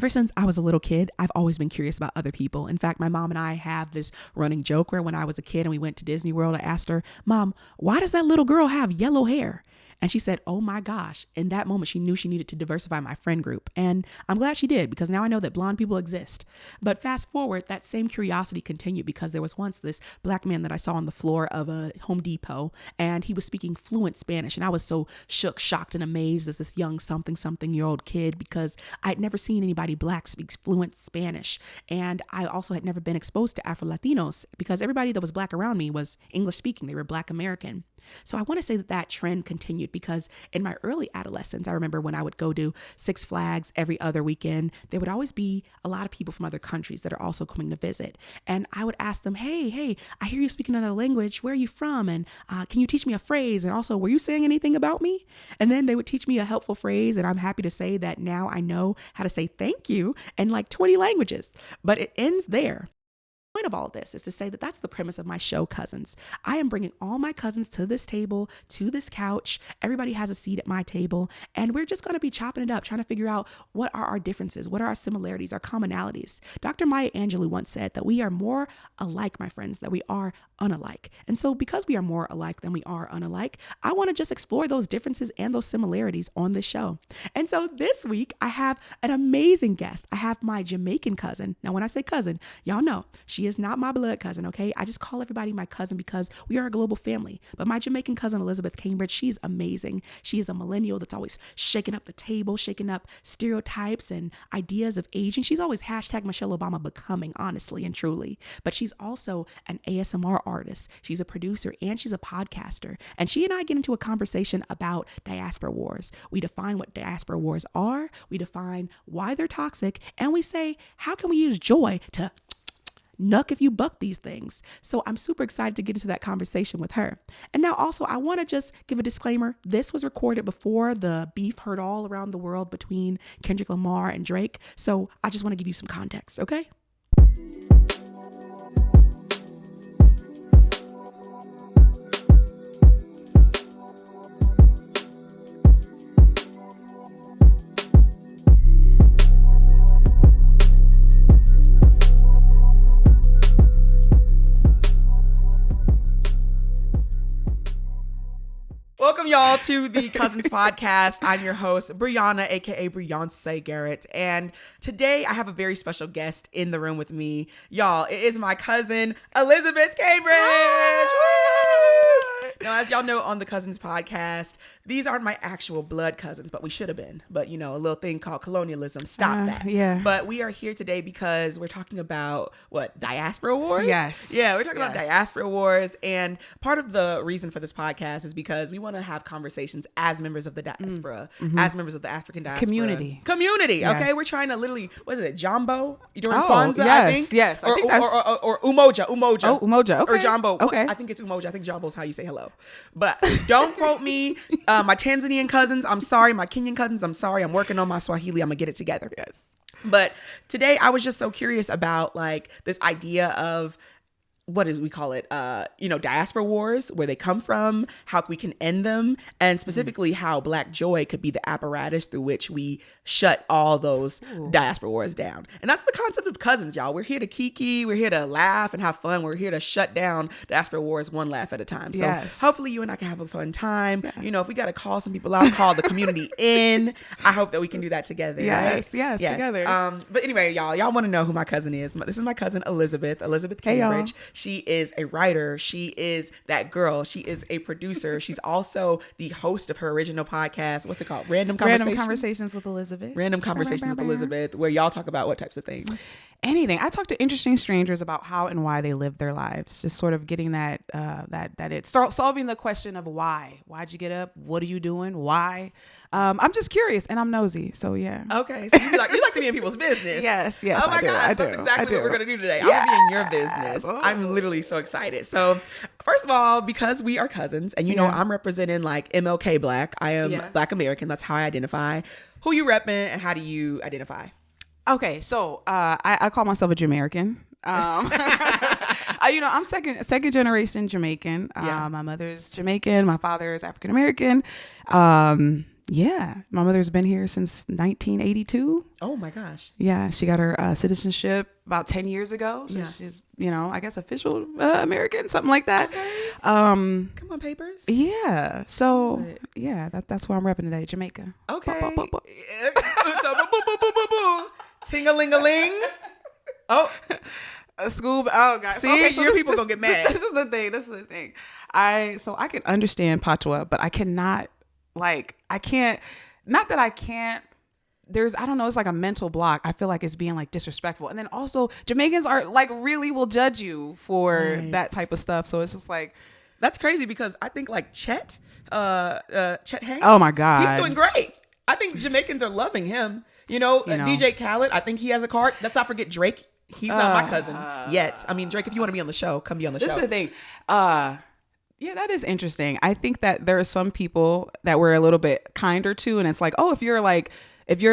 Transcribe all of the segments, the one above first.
ever since I was a little kid, I've always been curious about other people. In fact, my mom and I have this running joke where when I was a kid and we went to Disney World, I asked her, Mom, why does that little girl have yellow hair? And she said, oh my gosh. In that moment, she knew she needed to diversify my friend group. And I'm glad she did, because now I know that blonde people exist. But fast forward, that same curiosity continued, because there was once this black man that I saw on the floor of a Home Depot, and he was speaking fluent Spanish. And I was so shook, shocked, and amazed as this young something-year-old kid, because I'd never seen anybody black speak fluent Spanish. And I also had never been exposed to Afro-Latinos, because everybody that was black around me was English speaking. They were Black American. So I want to say that that trend continued, because in my early adolescence, I remember when I would go to Six Flags every other weekend, there would always be a lot of people from other countries that are also coming to visit. And I would ask them, hey, I hear you speak another language. Where are you from? And can you teach me a phrase? And also, were you saying anything about me? And then they would teach me a helpful phrase. And I'm happy to say that now I know how to say thank you in like 20 languages. But it ends there. Point of all of this is to say that that's the premise of my show, Cousins. I am bringing all my cousins to this table, to this couch. Everybody has a seat at my table, and we're just going to be chopping it up, trying to figure out what are our differences, what are our similarities, our commonalities. Dr. Maya Angelou once said that we are more alike, my friends, than we are unalike. And so because we are more alike than we are unalike, I want to just explore those differences and those similarities on this show. And so this week, I have an amazing guest. I have my Jamaican cousin. Now, when I say cousin, y'all know she is not my blood cousin, okay? I just call everybody my cousin because we are a global family. But my Jamaican cousin, Elizabeth Cambridge, she's amazing. She is a millennial that's always shaking up the table, shaking up stereotypes and ideas of aging. She's always hashtag Michelle Obama becoming, honestly and truly. But she's also an ASMR artist. She's a producer and she's a podcaster. And she and I get into a conversation about diaspora wars. We define what diaspora wars are. We define why they're toxic. And we say, how can we use joy to nuck if you buck these things? So I'm super excited to get into that conversation with her. And now also, I want to just give a disclaimer. This was recorded before the beef heard all around the world between Kendrick Lamar and Drake. So I just want to give you some context, okay? Welcome, y'all, to the Cousins Podcast. I'm your host, Brianna, aka Beyonce Garrett. And today I have a very special guest in the room with me. Y'all, it is my cousin, Elizabeth Cambridge. Now, as y'all know on the Cousins Podcast, these aren't my actual blood cousins, but we should have been. But, you know, a little thing called colonialism stopped that. Yeah. But we are here today because we're talking about, what, diaspora wars? Yes. Yeah, we're talking about diaspora wars. And part of the reason for this podcast is because we want to have conversations as members of the diaspora, as members of the African diaspora. Community. Okay? Yes. We're trying to literally, what is it, Jambo? During Oh, Kwanzaa, yes, I think? yes. I think that's... Or Umoja. Oh, Umoja. Okay. Or Jambo. Okay. I think it's Umoja. I think Jambo is how you say hello. But don't quote me. My Tanzanian cousins, I'm sorry. My Kenyan cousins, I'm sorry. I'm working on my Swahili. I'm going to get it together. Yes. But today I was just so curious about like this idea of, what is we call it, diaspora wars, where they come from, how we can end them, and specifically how Black joy could be the apparatus through which we shut all those diaspora wars down. And that's the concept of Cousins, y'all. We're here to kiki, we're here to laugh and have fun. We're here to shut down diaspora wars one laugh at a time. So hopefully you and I can have a fun time. Yeah. You know, if we got to call some people out, call the community in, I hope that we can do that together. Yes, right? yes, together. But anyway, y'all want to know who my cousin is. This is my cousin, Elizabeth Cambridge. She is a writer. She is that girl. She is a producer. She's also the host of her original podcast. What's it called? Random Conversations with Elizabeth. Random Conversations with Elizabeth, where y'all talk about what types of things? Anything. I talk to interesting strangers about how and why they live their lives. Just sort of getting that it's solving the question of why. Why'd you get up? What are you doing? Why? I'm just curious and I'm nosy. So yeah. Okay. So you like to be in people's business. Yes. Oh my gosh. That's exactly what we're going to do today. I'm going to be in your business. Oh. I'm literally so excited. So first of all, because we are cousins and you know, I'm representing like MLK Black. I am Black American. That's how I identify. Who you repping and how do you identify? Okay. So, I call myself a Jamaican. I'm second generation Jamaican. My mother's Jamaican. My father is African American. Yeah, my mother's been here since 1982. Oh my gosh. Yeah, she got her citizenship about 10 years ago. So she's, I guess official American, something like that. Okay. Come on, papers. Yeah. So yeah, that's where I'm repping today, Jamaica. Okay. Ting-a-ling-a-ling. Oh. School. Oh God. See, okay, so your people gonna get mad. This is the thing. I can understand patois, but I cannot. I can't, not that I can't, I don't know, it's like a mental block. I feel like it's being like disrespectful. And then also Jamaicans are like really will judge you for that type of stuff. So it's just like, that's crazy because I think like Chet Hanks. Oh my God. He's doing great. I think Jamaicans are loving him. DJ Khaled, I think he has a card. Let's not forget Drake. He's not my cousin yet. I mean, Drake, if you want to be on the show, come be on the show. This is the thing. Yeah, that is interesting. I think that there are some people that we're a little bit kinder to, and it's like, oh, if you're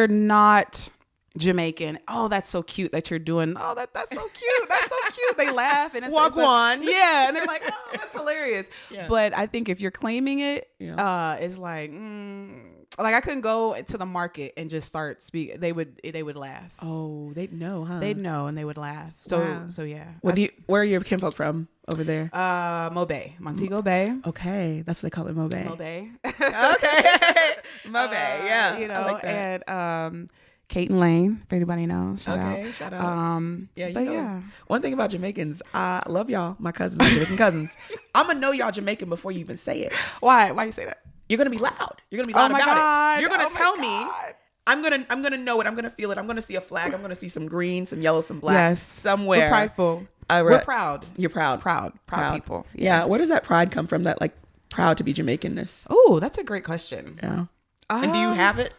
not Jamaican, oh, that's so cute that you're doing. Oh, that's so cute. That's so cute. They laugh and it's Wagwan. Yeah, and they're like, oh, that's hilarious. Yeah. But I think if you're claiming it, it's like, I couldn't go to the market and just start speaking. They would laugh. Oh, they'd know, huh? They'd know and they would laugh. So yeah. Where are your kinfolk from over there? Montego Bay. Okay, that's what they call it, Mo Bay. Okay. Mo Bay. Yeah. I like that. And Kate and Lane, if anybody knows. Shout out. Yeah. One thing about Jamaicans, I love y'all, my cousins, my Jamaican cousins. I'm gonna know y'all Jamaican before you even say it. Why you say that? You're gonna be loud. You're gonna be loud about it. You're gonna tell me. I'm gonna know it. I'm gonna feel it. I'm gonna see a flag. I'm gonna see some green, some yellow, some black. Yes. Somewhere. We're prideful. We're proud. You're proud. Proud people. Yeah. Where does that pride come from? That like proud to be Jamaicanness. Oh, that's a great question. Yeah. And do you have it?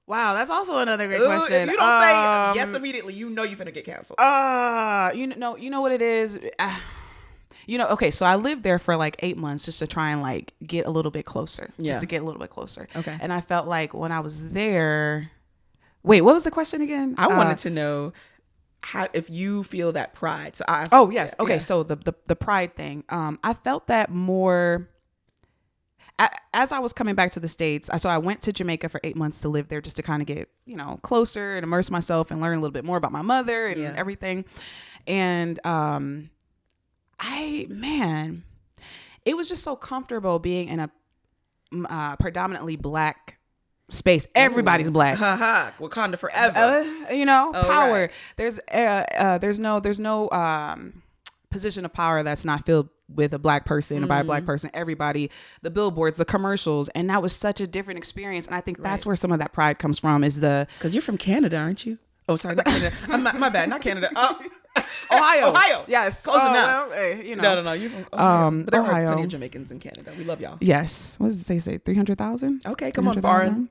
Wow, that's also another great question. If you don't say yes immediately, you know you're finna get canceled. You know what it is. Okay, so I lived there for like 8 months just to try and like get a little bit closer. Yeah. Just to get a little bit closer. Okay. And I felt like when I was there, wait, what was the question again? I wanted to know if you feel that pride. So I asked, yes. Okay. Yeah. So the pride thing. I felt that more as I was coming back to the States. So I went to Jamaica for 8 months to live there just to kind of get, closer and immerse myself and learn a little bit more about my mother and everything. And, it was just so comfortable being in a predominantly black space. Everybody's black. Wakanda forever. Power. Right. There's no position of power that's not filled with a black person or by a black person. Everybody, the billboards, the commercials, and that was such a different experience. And I think that's where some of that pride comes from. Because you're from Canada, aren't you? Oh, sorry, not Canada. My bad, not Canada. Ohio. Yes, close enough. Well, No. You're from Ohio. But there Ohio. are plenty of Jamaicans in Canada. We love y'all. Yes. What does it say? 300,000? Okay, come on, foreign.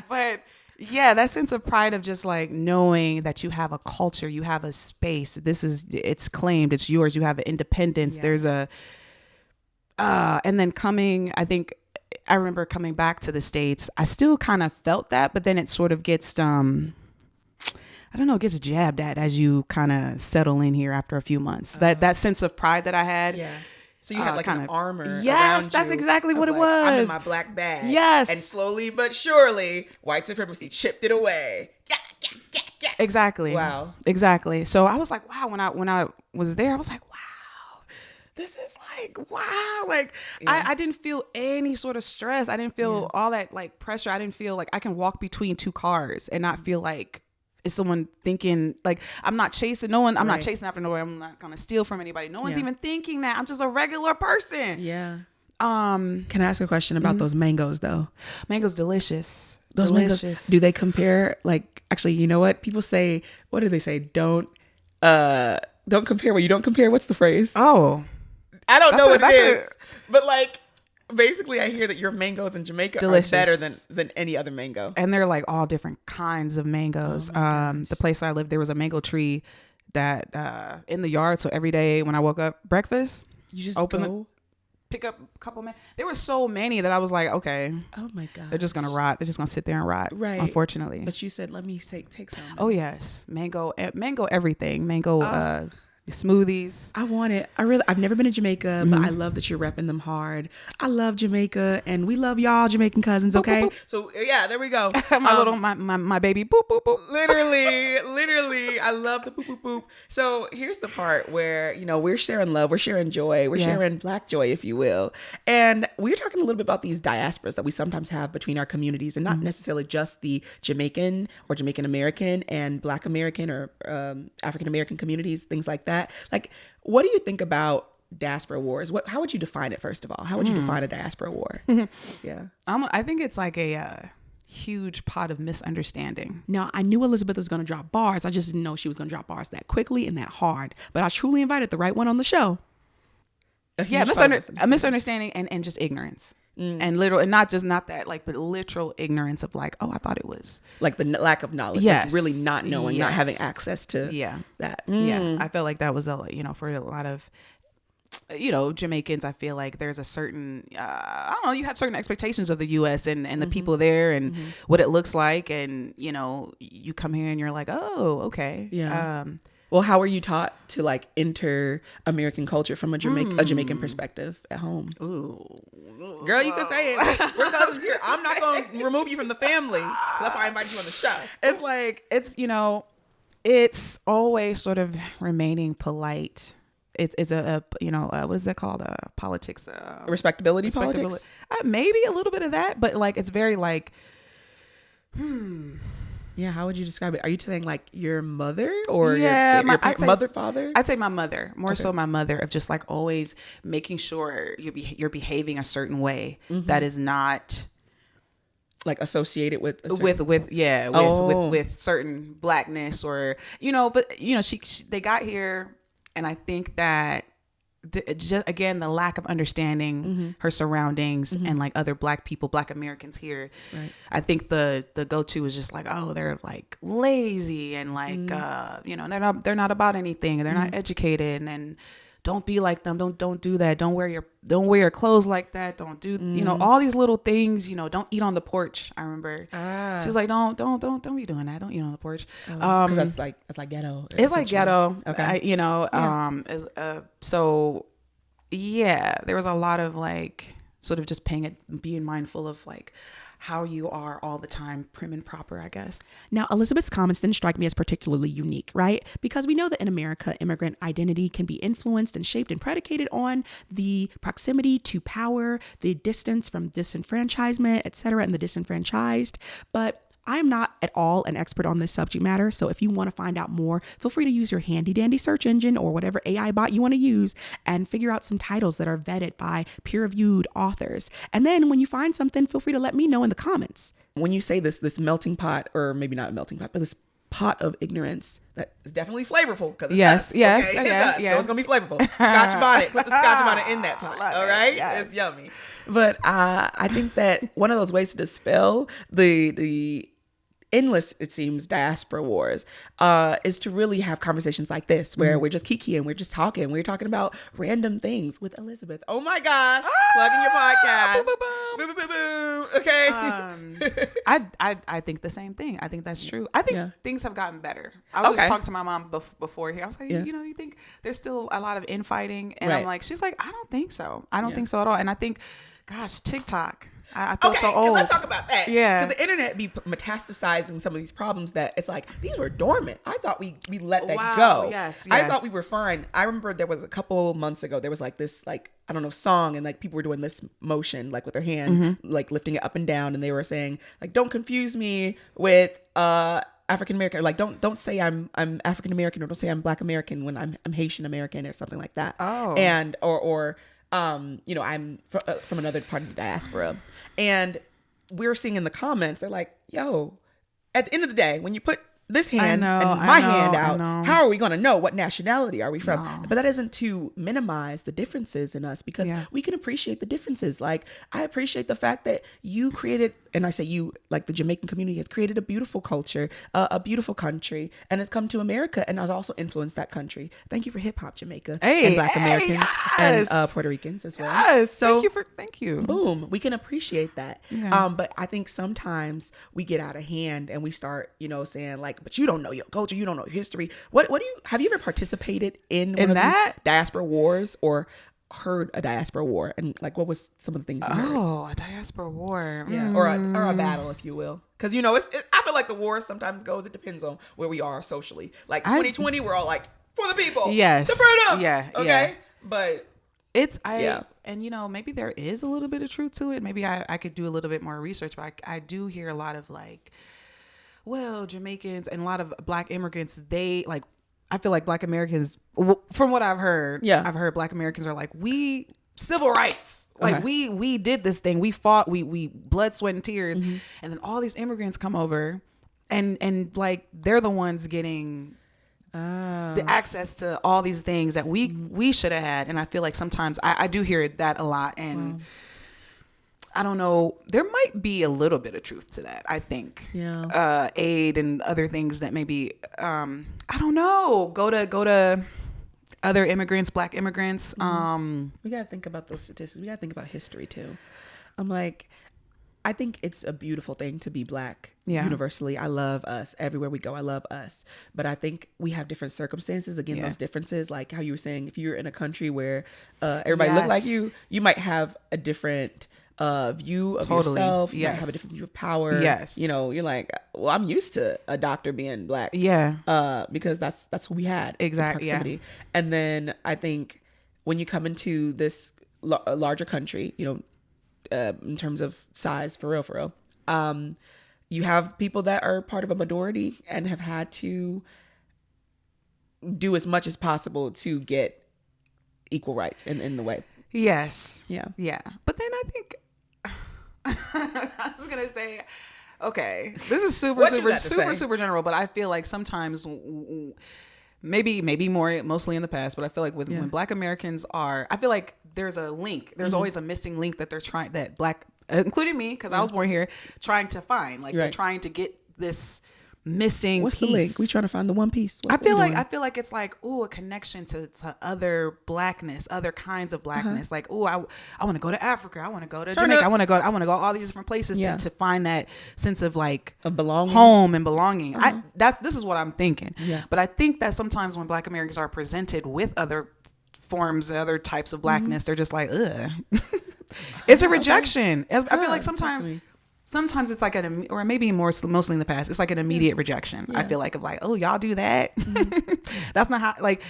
But yeah, that sense of pride of just like knowing that you have a culture, you have a space. It's claimed, it's yours. You have an independence. Yeah. There's and then I remember coming back to the States, I still kind of felt that, but then it sort of gets, it gets jabbed at as you kind of settle in here after a few months. That sense of pride that I had. Yeah. So you had like an armor. Yes, that's exactly what it was. I'm in my black bag. Yes. And slowly but surely, white supremacy chipped it away. Yeah. Exactly. Wow. Exactly. So I was like, wow, when I was there, I was like, wow. This is like, wow. Like, I didn't feel any sort of stress. I didn't feel all that like pressure. I didn't feel like I can walk between two cars and not feel like is someone thinking like I'm not chasing no one. I'm not chasing after nobody. I'm not going to steal from anybody. No one's even thinking that. I'm just a regular person. Yeah. Can I ask a question about those mangoes though? Mangoes delicious. Those mangoes, do they compare? Like, actually, you know what? People say, what do they say? Don't compare what you don't compare. What's the phrase? Oh. I don't know what it is, but like basically I hear that your mangoes in Jamaica delicious. Are better than any other mango. And they're like all different kinds of mangoes. The place I lived, there was a mango tree that in the yard. So every day when I woke up, breakfast, you just pick up a couple. There were so many that I was like, okay. Oh my God. They're just going to rot. They're just going to sit there and rot. Right. Unfortunately. But you said, let me take some. Oh yes. Mango everything. Mango, smoothies. I want it. I've never been to Jamaica, but I love that you're repping them hard. I love Jamaica, and we love y'all Jamaican cousins. Okay, Boop, boop, boop. so yeah, there we go. my baby boop boop boop. Literally, I love the boop boop boop. So here's the part where we're sharing love, we're sharing joy, we're sharing Black joy, if you will, and we're talking a little bit about these diasporas that we sometimes have between our communities, and not necessarily just the Jamaican or Jamaican American and Black American or African American communities, things like that. Like, what do you think about diaspora wars? How would you define it, first of all? How would you define a diaspora war? Yeah. I think it's like a huge pot of misunderstanding. Now, I knew Elizabeth was going to drop bars. I just didn't know she was going to drop bars that quickly and that hard. But I truly invited the right one on the show. A misunderstanding and just ignorance. And not that, like, but literal ignorance of like, oh, I thought it was like the lack of knowledge. Yes. Like really not knowing, not having access to that. Yeah. I felt like that was for a lot of, Jamaicans. I feel like there's a certain, I don't know, you have certain expectations of the U.S. and the people there and what it looks like. And, you come here and you're like, oh, okay. Yeah. Well, how were you taught to like enter American culture from a Jamaican perspective at home? Ooh. Girl, you can say it. We're cousins here. I'm not going to remove you from the family. That's why I invited you on the show. It's like, it's always sort of remaining polite. It's a what is that called? Politics. Respectability politics? Maybe a little bit of that, but like, it's very like, Yeah, how would you describe it? Are you saying like your mother or your mother, father? I'd say my mother, more so my mother, of just like always making sure you're behaving a certain way that is not like associated with with certain Blackness or but she they got here, and I think that just again the lack of understanding her surroundings and like other Black people, Black Americans here. Right. I think the go-to is just like, oh, they're like lazy and like they're not about anything, they're not educated, and don't be like them, don't do that, don't wear your clothes like that, don't do all these little things, don't eat on the porch. I remember she's like, don't be doing that, don't eat on the porch, because that's like ghetto. It's like ghetto. Okay. So yeah, there was a lot of like sort of just being mindful of like how you are all the time, prim and proper, I guess. Now, Elizabeth's comments didn't strike me as particularly unique, right? Because we know that in America, immigrant identity can be influenced and shaped and predicated on the proximity to power, the distance from disenfranchisement, etc., and the disenfranchised. But I am not at all an expert on this subject matter, so if you want to find out more, feel free to use your handy dandy search engine or whatever AI bot you want to use and figure out some titles that are vetted by peer-reviewed authors. And then when you find something, feel free to let me know in the comments. When you say this melting pot, or maybe not a melting pot, but this pot of ignorance that is definitely flavorful, because it's us. Yes, okay? It's us, so it's gonna be flavorful. Scotch bonnet, put the Scotch bonnet in that pot. All right, yes. It's yummy. But I think that one of those ways to dispel the endless, it seems, diaspora wars is to really have conversations like this where we're just kikiing, we're just talking, we're talking about random things with Elizabeth. Oh my gosh, plugging your podcast. Boom, boom, boom. Boom, boom, boom. Okay. I think the same thing. I think that's true. I think things have gotten better. I was just talking to my mom before here. I was like, you think there's still a lot of infighting? And I'm like, she's like, I don't think so. I don't think so at all. And I think, gosh, TikTok. I feel so old. Let's talk about that. Yeah. Because the internet be metastasizing some of these problems that it's like, these were dormant. I thought we let that go. Yes. I thought we were fine. I remember there was a couple months ago, there was like this, like, I don't know, song, and like people were doing this motion, like with their hand, like lifting it up and down. And they were saying like, don't confuse me with, African American, like don't say I'm African American, or don't say I'm Black American when I'm Haitian American or something like that. Oh. And, or I'm from another part of the diaspora. And we're seeing in the comments, they're like, yo, at the end of the day, when you put this hand and my hand out, how are we going to know what nationality are we from? No. But that isn't to minimize the differences in us, because we can appreciate the differences. Like, I appreciate the fact that you created, and I say you, like the Jamaican community has created a beautiful culture, a beautiful country, and it's come to America and has also influenced that country. Thank you for hip hop Jamaica and Black Americans and Puerto Ricans as well. Yes. So thank you. Boom. We can appreciate that. Yeah. But I think sometimes we get out of hand and we start, saying like but you don't know your culture, you don't know your history. What do you have you ever participated in one of that? these diaspora wars or heard a diaspora war, and like what was some of the things you heard? Oh, a diaspora war. Or a battle, if you will, because I feel like the war sometimes goes. It depends on where we are socially. Like 2020, we're all like for the people, Yes, to freedom, yeah, okay, yeah. but and maybe there is a little bit of truth to it. Maybe I could do a little bit more research, but I do hear a lot of like, well, Jamaicans and a lot of Black immigrants, they like, I feel like Black Americans, from what I've heard, I've heard Black Americans are like, we civil rights, like we did this thing, we fought, we blood, sweat, and tears, and then all these immigrants come over, and like they're the ones getting the access to all these things that we should have had. And I feel like sometimes I do hear that a lot, and I don't know, there might be a little bit of truth to that, I think. Aid and other things that maybe I don't know, go to other immigrants, Black immigrants. We gotta think about those statistics. We gotta think about history too. I'm like, I think it's a beautiful thing to be Black. Universally, I love us. Everywhere we go, I love us. But I think we have different circumstances. Again, those differences, like how you were saying, if you're in a country where everybody look like you might have a different view of yourself. You might have a different view of power. You're like, well, I'm used to a doctor being Black. Because that's what we had. Exactly. Proximity. And then I think when you come into this larger country, in terms of size, for real, you have people that are part of a minority and have had to do as much as possible to get equal rights in the way. Yes. Yeah. But then I think I was gonna say, okay, this is super general, but I feel like sometimes maybe mostly in the past, but I feel like when Black Americans I feel like there's a link. There's always a missing link that they're trying, that Black, including me, because I was born here, trying to find. Like they're trying to get this missing What's piece. the link? We trying to find the one piece. I feel like it's like, a connection to other Blackness, other kinds of Blackness. Like, I want to go to Africa. I want to go to Jamaica. I want to go all these different places to find that sense of like of belonging, home and belonging. This is what I'm thinking. Yeah. But I think that sometimes when Black Americans are presented with other forms, other types of Blackness, they're just like, ugh. It's a rejection. I feel like sometimes it's like or maybe mostly in the past, it's like an immediate rejection. I feel like, of like, oh, y'all do that. That's not how, like,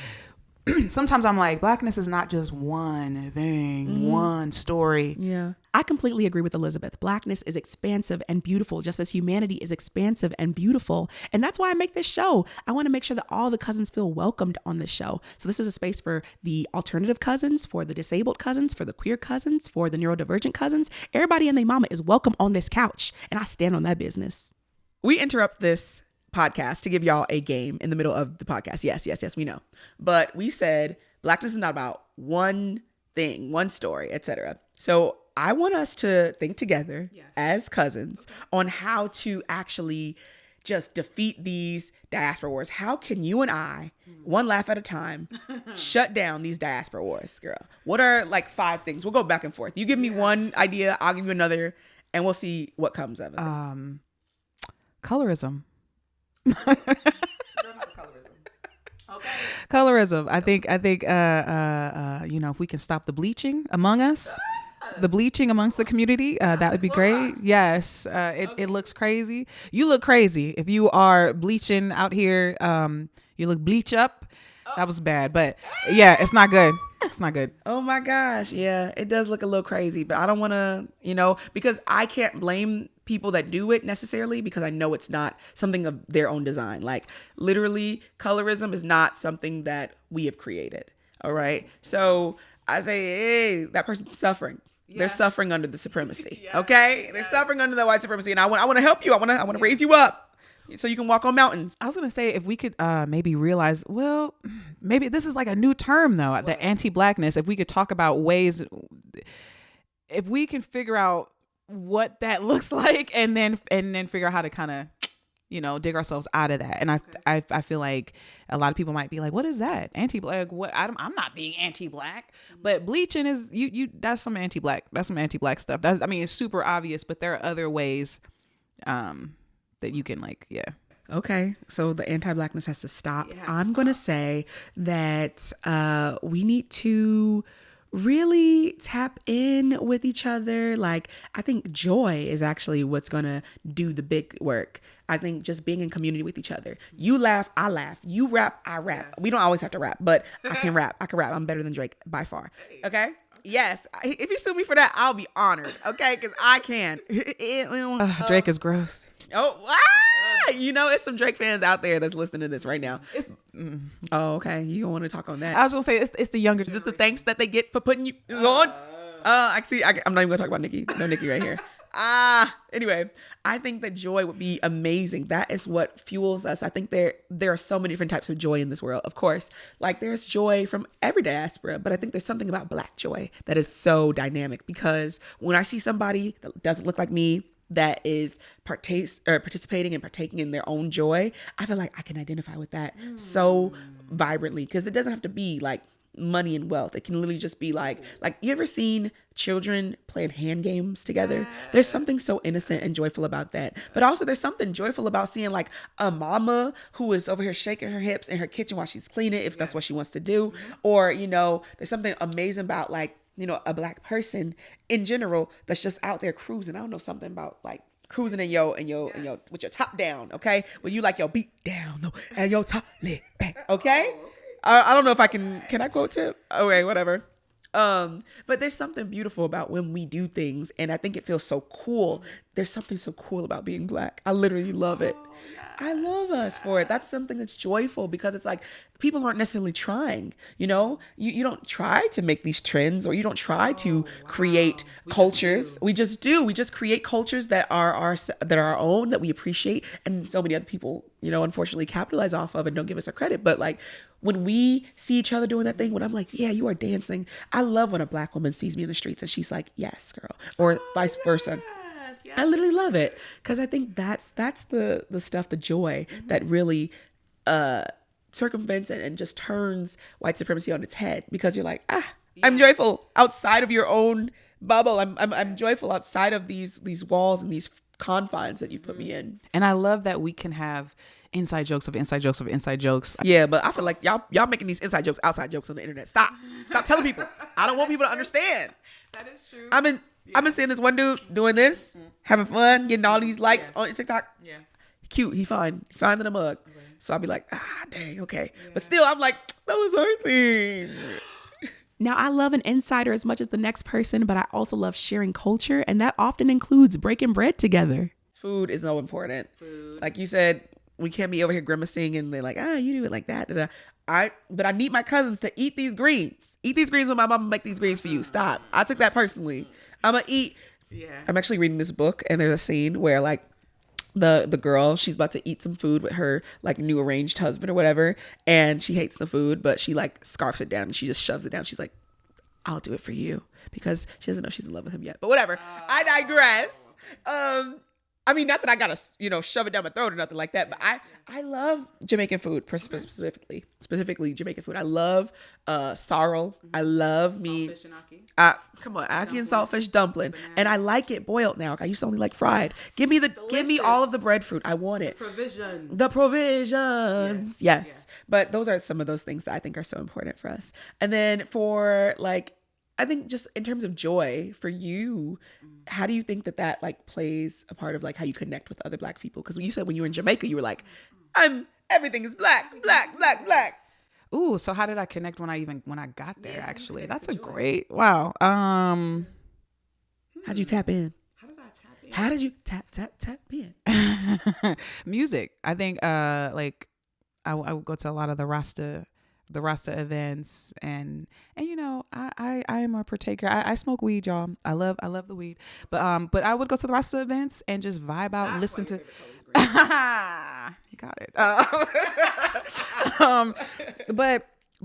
sometimes I'm like, Blackness is not just one thing, one story. Yeah. I completely agree with Elizabeth. Blackness is expansive and beautiful, just as humanity is expansive and beautiful. And that's why I make this show. I want to make sure that all the cousins feel welcomed on this show. So this is a space for the alternative cousins, for the disabled cousins, for the queer cousins, for the neurodivergent cousins. Everybody and their mama is welcome on this couch. And I stand on that business. We interrupt this podcast to give y'all a game in the middle of the podcast. Yes, we know. But we said Blackness is not about one thing, one story, etc. So I want us to think together as cousins on how to actually just defeat these diaspora wars. How can you and I, one laugh at a time, shut down these diaspora wars, girl? What are like 5 things? We'll go back and forth. You give me one idea, I'll give you another, and we'll see what comes of it. Colorism. Colorism. I think if we can stop the bleaching among us, the bleaching amongst the community, that would be great. Yes. It looks crazy. You look crazy if you are bleaching out here. You look bleach up. That was bad, but yeah, it's not good. It's not good. Oh my gosh. Yeah, it does look a little crazy, but I don't want to, because I can't blame people that do it necessarily, because I know it's not something of their own design. Like literally, colorism is not something that we have created. All right. So I say, hey, that person's suffering. Yeah. They're suffering under the supremacy. Okay. They're suffering under the white supremacy. And I want to help you. I want to raise you up so you can walk on mountains. I was going to say, if we could maybe realize, well, maybe this is like a new term though, the anti-Blackness. If we could talk about ways, if we can figure out what that looks like and then figure out how to kind of, dig ourselves out of that. And I feel like a lot of people might be like, what is that? Anti-Black? What? I'm not being anti-Black, but bleaching is that's some anti-Black. That's some anti-Black stuff. It's super obvious, but there are other ways that you can Okay, so the anti-blackness has to stop. It has to I'm going to say that we need to really tap in with each other. Like, I think joy is actually what's going to do the big work. I think just being in community with each other. You laugh, I laugh. You rap, I rap. Yes. We don't always have to rap, but I can rap. I can rap. I'm better than Drake by far. Okay? Yes. If you sue me for that, I'll be honored. Okay? Because I can. Drake is gross. Oh, you know, it's some Drake fans out there that's listening to this right now. Oh, okay. You don't want to talk on that. I was gonna say it's the younger. Is it the thanks that they get for putting you on? I see. I'm not even gonna talk about Nicki. No Nicki right here. Anyway, I think that joy would be amazing. That is what fuels us. I think there are so many different types of joy in this world. Of course, like there's joy from every diaspora, but I think there's something about Black joy that is so dynamic, because when I see somebody that doesn't look like me, that is participating and partaking in their own joy, I feel like I can identify with that so vibrantly, because it doesn't have to be like money and wealth. It can literally just be like you ever seen children playing hand games together? There's something so innocent and joyful about that. But also there's something joyful about seeing like a mama who is over here shaking her hips in her kitchen while she's cleaning, if that's what she wants to do. Or, you know, there's something amazing about like, you know, a Black person in general that's just out there cruising. I don't know, something about like cruising in your with your top down, okay? When you like your beat down though, and your top lit back, okay? I don't know if I can I quote Tip? Okay, whatever. But there's something beautiful about when we do things, and I think it feels so cool. There's something so cool about being Black. I literally love it. I love us for it. That's something that's joyful, because it's like people aren't necessarily trying, you know, you don't try to make these trends, or you don't try to create cultures. We just do. We just create cultures that are our own, that we appreciate. And so many other people, you know, unfortunately capitalize off of and don't give us our credit. But like when we see each other doing that thing, when I'm like, yeah, you are dancing. I love when a Black woman sees me in the streets and she's like, yes, girl, or vice versa. Yes. I literally love it, because I think that's the stuff, the joy that really circumvents and just turns white supremacy on its head, because you're like, I'm joyful outside of your own bubble. I'm joyful outside of these walls and these confines that you've put me in. And I love that we can have inside jokes of inside jokes of inside jokes. Yeah, but I feel like y'all making these inside jokes, outside jokes on the internet. Stop telling people. I don't want people to understand. That is true. I've been seeing this one dude doing this, having fun, getting all these likes on TikTok. Yeah. Cute. He fine in a mug. Okay. So I'll be like, dang, okay. Yeah. But still, I'm like, that was our thing. Now, I love an insider as much as the next person, but I also love sharing culture, and that often includes breaking bread together. Food is so important. Like you said, we can't be over here grimacing and they're like, you do it like that. But I need my cousins to eat these greens. Eat these greens when my mama make these greens for you. Stop. I took that personally. I'm gonna eat. Yeah. I'm actually reading this book, and there's a scene where like the girl, she's about to eat some food with her like new arranged husband or whatever, and she hates the food, but she like scarfs it down and she just shoves it down. She's like, I'll do it for you, because she doesn't know she's in love with him yet. But whatever. I digress. I mean, not that I gotta, you know, shove it down my throat or nothing like that, but I love Jamaican food, specifically Jamaican food. I love sorrel. I love me. Come on, ackee and saltfish dumpling, banana. And I like it boiled now. I used to only like fried. Give me all of the breadfruit. I want it. The provisions. Yes. But those are some of those things that I think are so important for us. And then for like, I think just in terms of joy for you, how do you think that like plays a part of like how you connect with other Black people? Because you said when you were in Jamaica, you were like, everything is black. Ooh, so how did I connect when I got there? Actually, that's a great wow. How'd you tap in? How did you tap in? Music. I think like I would go to a lot of the Rasta events, and you know, I am a partaker. I smoke weed, y'all. I love the weed, but I would go to the Rasta events and just vibe out and listen to. You got it.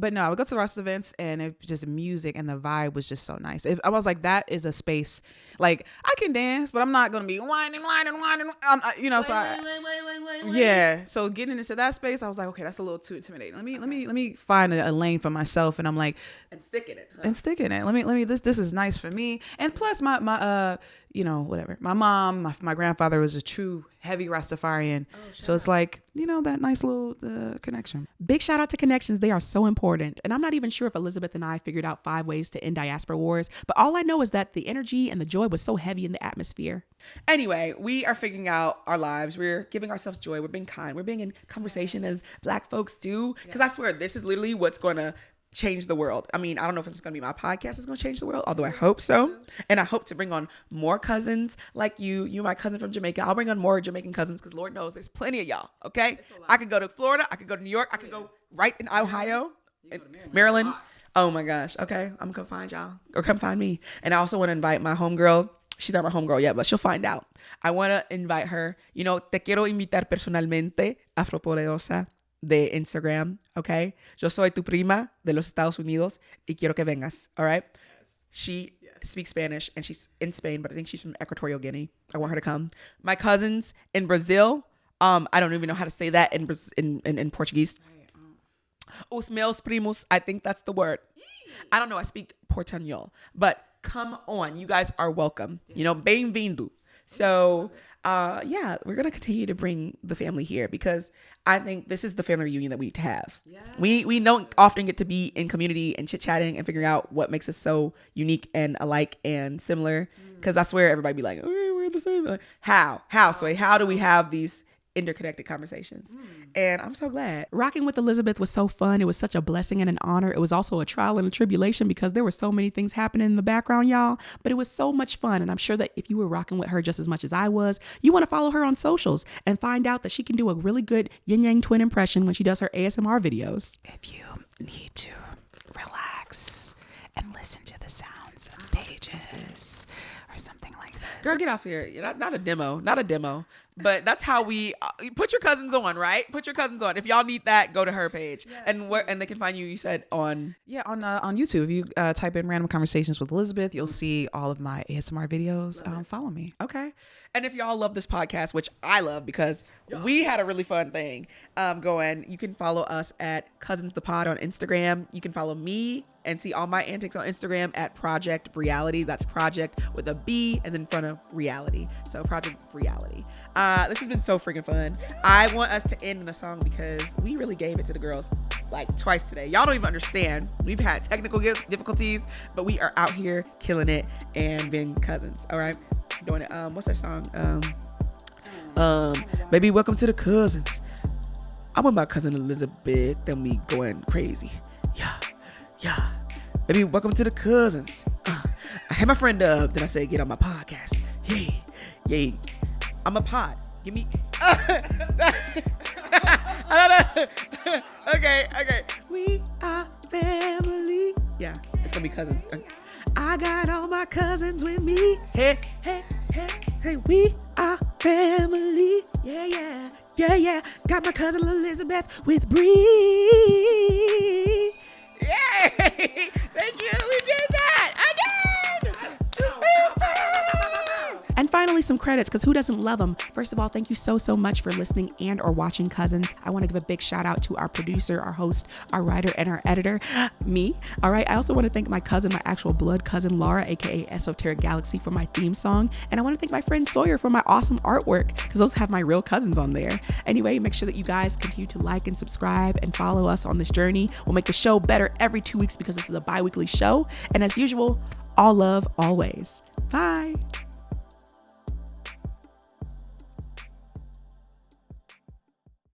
But no, I would go to the Rasta events, and it just music and the vibe was just so nice. I was like, that is a space, like I can dance, but I'm not gonna be whining. You know, yeah. So getting into that space, I was like, okay, that's a little too intimidating. Let me find a lane for myself, and I'm like, and stick in it. Let me. This is nice for me, and plus my whatever. My mom, my grandfather was a true heavy Rastafarian. So it's like, that nice little connection. Big shout out to connections. They are so important. And I'm not even sure if Elizabeth and I figured out 5 ways to end diaspora wars, but all I know is that the energy and the joy was so heavy in the atmosphere. Anyway, we are figuring out our lives. We're giving ourselves joy. We're being kind. We're being in conversation as Black folks do. Because I swear, this is literally what's going to change the world. I mean, I don't know if it's going to be my podcast that's going to change the world, although I hope so. And I hope to bring on more cousins like you, my cousin from Jamaica. I'll bring on more Jamaican cousins because Lord knows there's plenty of y'all. Okay. I could go to Florida. I could go to New York. I could go right in Ohio, Maryland. Oh my gosh. Okay. I'm going to come find y'all or come find me. And I also want to invite my homegirl. She's not my homegirl yet, but she'll find out. I want to invite her. Te quiero invitar personalmente, Afropoderosa de Instagram, okay? Yo soy tu prima de los Estados Unidos y quiero que vengas, all right? Yes. She speaks Spanish and she's in Spain, but I think she's from Equatorial Guinea. I want her to come. My cousins in Brazil, I don't even know how to say that in Portuguese. Os meus primos, I think that's the word. I don't know, I speak Portuñol, but come on, you guys are welcome. Yes. Bem-vindo. So, we're going to continue to bring the family here because I think this is the family reunion that we have. Yeah. We don't often get to be in community and chit-chatting and figuring out what makes us so unique and alike and similar. Because that's where everybody be like, oh, we're the same. How? So how do we have these interconnected conversations? And I'm so glad. Rocking with Elizabeth was so fun. It was such a blessing and an honor. It was also a trial and a tribulation because there were so many things happening in the background, y'all, but it was so much fun. And I'm sure that if you were rocking with her just as much as I was, you want to follow her on socials and find out that she can do a really good yin yang twin impression when she does her ASMR videos. If you need to relax and listen to the sounds of pages or something like this. Girl, get off here. Not a demo. But that's how we put your cousins on, right? Put your cousins on. If y'all need that, go to her page. Yes, and they can find you. You said on YouTube. If you type in Random Conversations with Elizabeth, you'll see all of my ASMR videos. Follow me. Okay. And if y'all love this podcast, which I love because we had a really fun thing going, you can follow us at Cousins the Pod on Instagram. You can follow me and see all my antics on Instagram at Project Reality. That's Project with a B and then in front of Reality. So Project Reality. This has been so freaking fun. I want us to end in a song because we really gave it to the girls like twice today. Y'all don't even understand. We've had technical difficulties, but we are out here killing it and being cousins. All right. Doing it. What's that song? Baby, welcome to the cousins. I'm with my cousin Elizabeth and we going crazy. Yeah. Baby, welcome to the cousins. I had my friend up, then I said, get on my podcast. Yay. I'm a pod. Give me. Okay. We are family. Yeah, it's gonna be cousins. I got all my cousins with me. Hey. We are family. Yeah. Got my cousin Elizabeth with Bree. Yay! Thank you. We did that again. And finally, some credits, because who doesn't love them? First of all, thank you so much for listening and or watching Cousins. I want to give a big shout out to our producer, our host, our writer, and our editor, me. All right. I also want to thank my cousin, my actual blood cousin, Laura, aka Esoteric Galaxy, for my theme song. And I want to thank my friend Sawyer for my awesome artwork, because those have my real cousins on there. Anyway, make sure that you guys continue to like and subscribe and follow us on this journey. We'll make the show better every 2 weeks because this is a bi-weekly show. And as usual, all love, always. Bye.